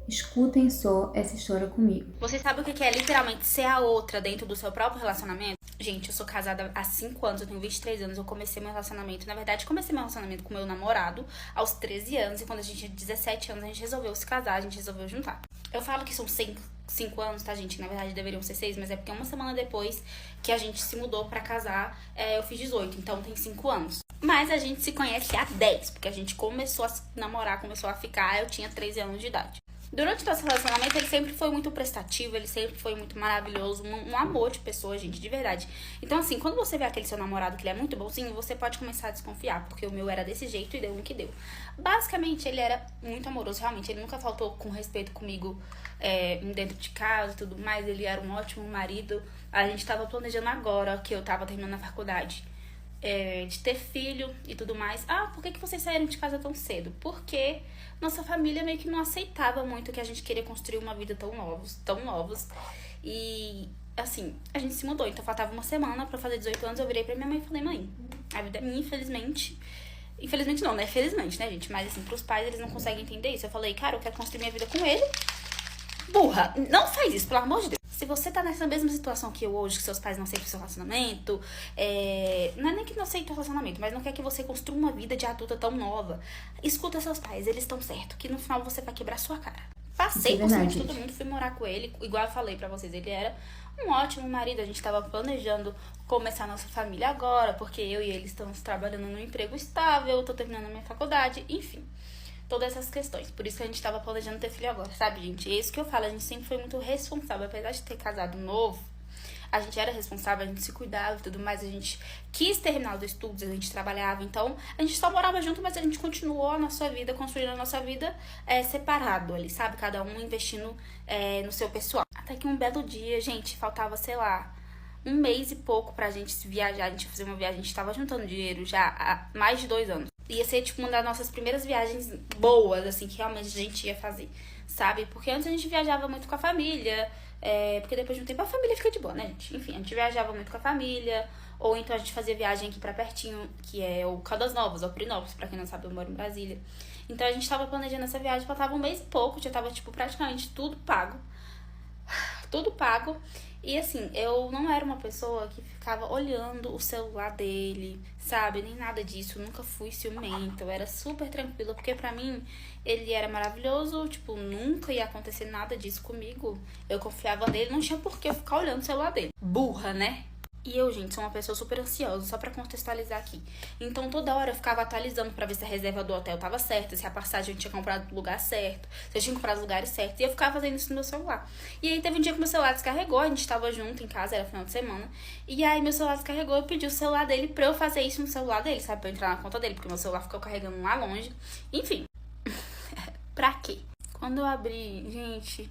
Escutem só essa história comigo. Você sabe o que é literalmente ser a outra dentro do seu próprio relacionamento? Gente, eu sou casada há 5 anos, eu tenho 23 anos, eu comecei meu relacionamento, na verdade, comecei meu relacionamento com meu namorado aos 13 anos, e quando a gente tinha 17 anos, a gente resolveu se casar, a gente resolveu juntar. Eu falo que são 5 anos, tá, gente? Na verdade, deveriam ser 6, mas é porque uma semana depois que a gente se mudou pra casar, eu fiz 18, então tem 5 anos. Mas a gente se conhece há 10, porque a gente começou a namorar, começou a ficar, eu tinha 13 anos de idade. Durante o nosso relacionamento, ele sempre foi muito prestativo, ele sempre foi muito maravilhoso, um amor de pessoa, gente, de verdade. Então, assim, quando você vê aquele seu namorado que ele é muito bonzinho, você pode começar a desconfiar, porque o meu era desse jeito e deu no que deu. Basicamente, ele era muito amoroso, realmente, ele nunca faltou com respeito comigo dentro de casa e tudo mais, ele era um ótimo marido. A gente tava planejando agora, que eu tava terminando a faculdade, de ter filho e tudo mais. Ah, por que vocês saíram de casa tão cedo? Porque nossa família meio que não aceitava muito que a gente queria construir uma vida tão novos. E, assim, a gente se mudou. Então, faltava uma semana pra fazer 18 anos. Eu virei pra minha mãe e falei, mãe, a vida é minha, infelizmente. Infelizmente não, né? Felizmente, né, gente? Mas, assim, pros pais, eles não conseguem entender isso. Eu falei, cara, eu quero construir minha vida com ele. Burra, não faz isso, pelo amor de Deus. Se você tá nessa mesma situação que eu hoje, que seus pais não aceitam o seu relacionamento, não é nem que não aceitam o relacionamento, mas não quer que você construa uma vida de adulta tão nova. Escuta seus pais, eles estão certos, que no final você vai quebrar sua cara. Isso é Passei por cima verdade, de todo gente. mundo, fui morar com ele, igual eu falei pra vocês, ele era um ótimo marido, a gente tava planejando começar a nossa família agora, porque eu e ele estamos trabalhando num emprego estável, eu tô terminando a minha faculdade, enfim. Todas essas questões. Por isso que a gente tava planejando ter filho agora, sabe, gente? E é isso que eu falo, a gente sempre foi muito responsável. Apesar de ter casado novo, a gente era responsável, a gente se cuidava e tudo mais. A gente quis terminar os estudos, a gente trabalhava. Então, a gente só morava junto, mas a gente continuou a nossa vida, construindo a nossa vida separado ali, sabe? Cada um investindo no seu pessoal. Até que um belo dia, gente, faltava, sei lá, um mês e pouco pra gente viajar, a gente fazer uma viagem. A gente tava juntando dinheiro já há mais de 2 anos. Ia ser, tipo, uma das nossas primeiras viagens boas, assim, que realmente a gente ia fazer, sabe? Porque antes a gente viajava muito com a família, porque depois de um tempo a família fica de boa, né, gente? Enfim, a gente viajava muito com a família, ou então a gente fazia viagem aqui pra pertinho, que é o Caldas Novas, ou Pirinópolis, pra quem não sabe, eu moro em Brasília. Então a gente tava planejando essa viagem, faltava um mês e pouco, já tava, tipo, praticamente tudo pago. Tudo pago. E assim, eu não era uma pessoa que ficava olhando o celular dele, sabe? Nem nada disso. Eu nunca fui ciumenta. Eu era super tranquila, porque pra mim ele era maravilhoso. Tipo, nunca ia acontecer nada disso comigo. Eu confiava nele, não tinha por que eu ficar olhando o celular dele. Burra, né? E eu, gente, sou uma pessoa super ansiosa, só pra contextualizar aqui. Então, toda hora eu ficava atualizando pra ver se a reserva do hotel tava certa, se a passagem eu tinha comprado no lugar certo, se eu tinha comprado os lugares certos. E eu ficava fazendo isso no meu celular. E aí, teve um dia que meu celular descarregou, a gente tava junto em casa, era final de semana. E aí, meu celular descarregou, eu pedi o celular dele pra eu fazer isso no celular dele, sabe? Pra eu entrar na conta dele, porque meu celular ficou carregando lá longe. Enfim, pra quê? Quando eu abri, gente...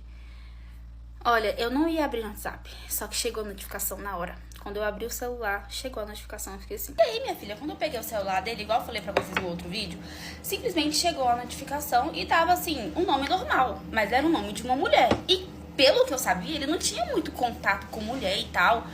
Olha, eu não ia abrir no WhatsApp, só que chegou a notificação na hora. Quando eu abri o celular, chegou a notificação, eu fiquei assim. E aí, minha filha, quando eu peguei o celular dele, igual eu falei pra vocês no outro vídeo, simplesmente chegou a notificação e tava assim, um nome normal, mas era o nome de uma mulher. E pelo que eu sabia, ele não tinha muito contato com mulher e tal.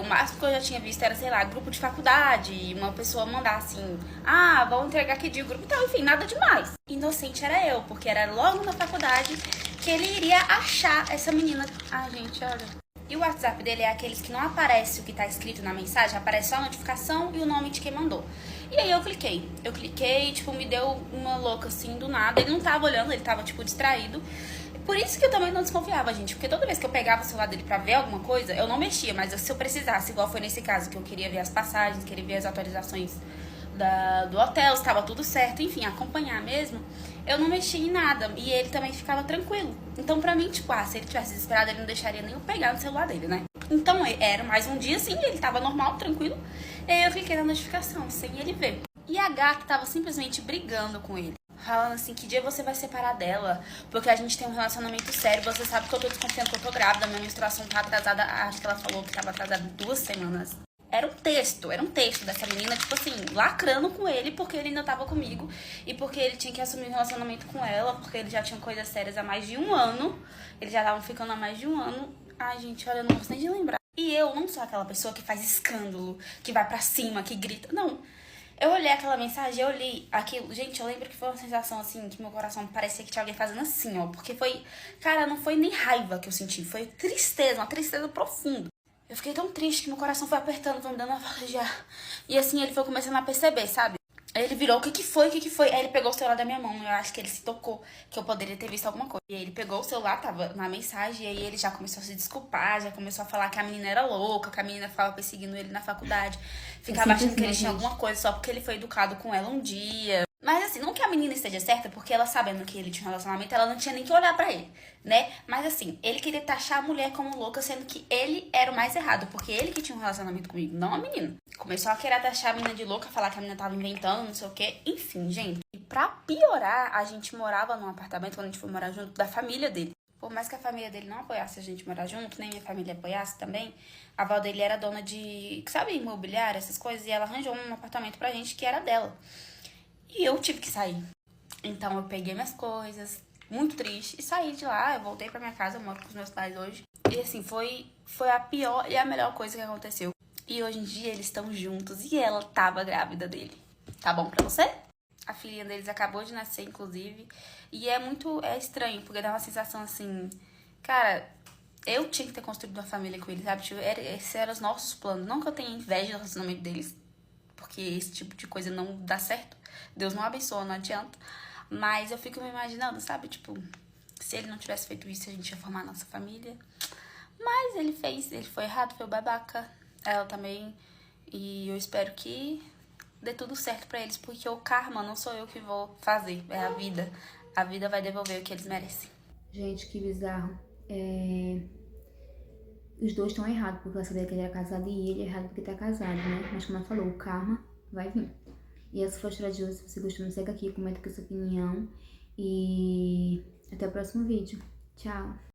O máximo que eu já tinha visto era, sei lá, grupo de faculdade, uma pessoa mandar assim, ah, vão entregar aqui de grupo e tal, enfim, nada demais. Inocente era eu, porque era logo na faculdade que ele iria achar essa menina. Ah, gente, olha. E o WhatsApp dele é aqueles que não aparece o que tá escrito na mensagem, aparece só a notificação e o nome de quem mandou. E aí eu cliquei, tipo, me deu uma louca assim do nada. Ele não tava olhando, ele tava, tipo, distraído. Por isso que eu também não desconfiava, gente. Porque toda vez que eu pegava o celular dele pra ver alguma coisa, eu não mexia. Mas se eu precisasse, igual foi nesse caso, que eu queria ver as passagens, queria ver as atualizações do hotel, se tava tudo certo, enfim, acompanhar mesmo, eu não mexia em nada. E ele também ficava tranquilo. Então, pra mim, tipo, se ele tivesse desesperado, ele não deixaria nem eu pegar no celular dele, né? Então, era mais um dia assim, ele tava normal, tranquilo. E aí eu cliquei na notificação, sem ele ver. E a gata tava simplesmente brigando com ele. Falando assim, que dia você vai separar dela? Porque a gente tem um relacionamento sério. Você sabe que eu tô desconfiando que eu tô grávida. Minha menstruação tá atrasada. Acho que ela falou que tava atrasada 2 semanas. Era um texto dessa menina, tipo assim, lacrando com ele porque ele ainda tava comigo e porque ele tinha que assumir um relacionamento com ela, porque eles já tinham coisas sérias há mais de 1 ano. Eles já estavam ficando há mais de 1 ano. Ai, gente, olha, eu não gosto nem de lembrar. E eu não sou aquela pessoa que faz escândalo, que vai pra cima, que grita. Não. Eu olhei aquela mensagem, eu li aquilo. Gente, eu lembro que foi uma sensação assim, que meu coração parecia que tinha alguém fazendo assim, ó. Porque foi, cara, não foi nem raiva que eu senti, foi tristeza, uma tristeza profunda. Eu fiquei tão triste que meu coração foi apertando, foi me dando uma falta de ar. E assim, ele foi começando a perceber, sabe? Aí ele virou, o que que foi, o que que foi? Aí ele pegou o celular da minha mão, eu acho que ele se tocou, que eu poderia ter visto alguma coisa. E aí ele pegou o celular, tava na mensagem, e aí ele já começou a se desculpar, já começou a falar que a menina era louca, que a menina ficava perseguindo ele na faculdade, ficava achando que ele tinha alguma coisa só porque ele foi educado com ela um dia. Mas assim, não que a menina esteja certa, porque ela sabendo que ele tinha um relacionamento, ela não tinha nem que olhar pra ele, né? Mas assim, ele queria taxar a mulher como louca, sendo que ele era o mais errado, porque ele que tinha um relacionamento comigo, não a menina. Começou a querer taxar a menina de louca, falar que a menina tava inventando, não sei o quê. Enfim, gente. E pra piorar, a gente morava num apartamento, quando a gente foi morar junto, da família dele. Por mais que a família dele não apoiasse a gente morar junto, nem minha família apoiasse também, a avó dele era dona de, sabe, imobiliária, essas coisas, e ela arranjou um apartamento pra gente que era dela. E eu tive que sair. Então eu peguei minhas coisas, muito triste, e saí de lá. Eu voltei pra minha casa, eu moro com os meus pais hoje. E assim, foi a pior e a melhor coisa que aconteceu. E hoje em dia eles estão juntos e ela tava grávida dele. Tá bom pra você? A filhinha deles acabou de nascer, inclusive. E é estranho, porque dá uma sensação assim, cara, eu tinha que ter construído uma família com eles, sabe? Tipo, esses eram os nossos planos. Não que eu tenha inveja do relacionamento deles, porque esse tipo de coisa não dá certo. Deus não abençoa, não adianta. Mas eu fico me imaginando, sabe? Tipo, se ele não tivesse feito isso, a gente ia formar a nossa família. Mas ele fez, ele foi errado, foi babaca. Ela também. E eu espero que dê tudo certo pra eles, porque o karma não sou eu que vou fazer, é a vida. A vida vai devolver o que eles merecem. Gente, que bizarro. Os dois estão errados, porque ela sabia que ele era casado e ele é errado porque tá casado, né? Mas como ela falou, o karma vai vir. E essa foi a história de hoje. Se você gostou, me segue aqui, comenta com a sua opinião. E até o próximo vídeo. Tchau!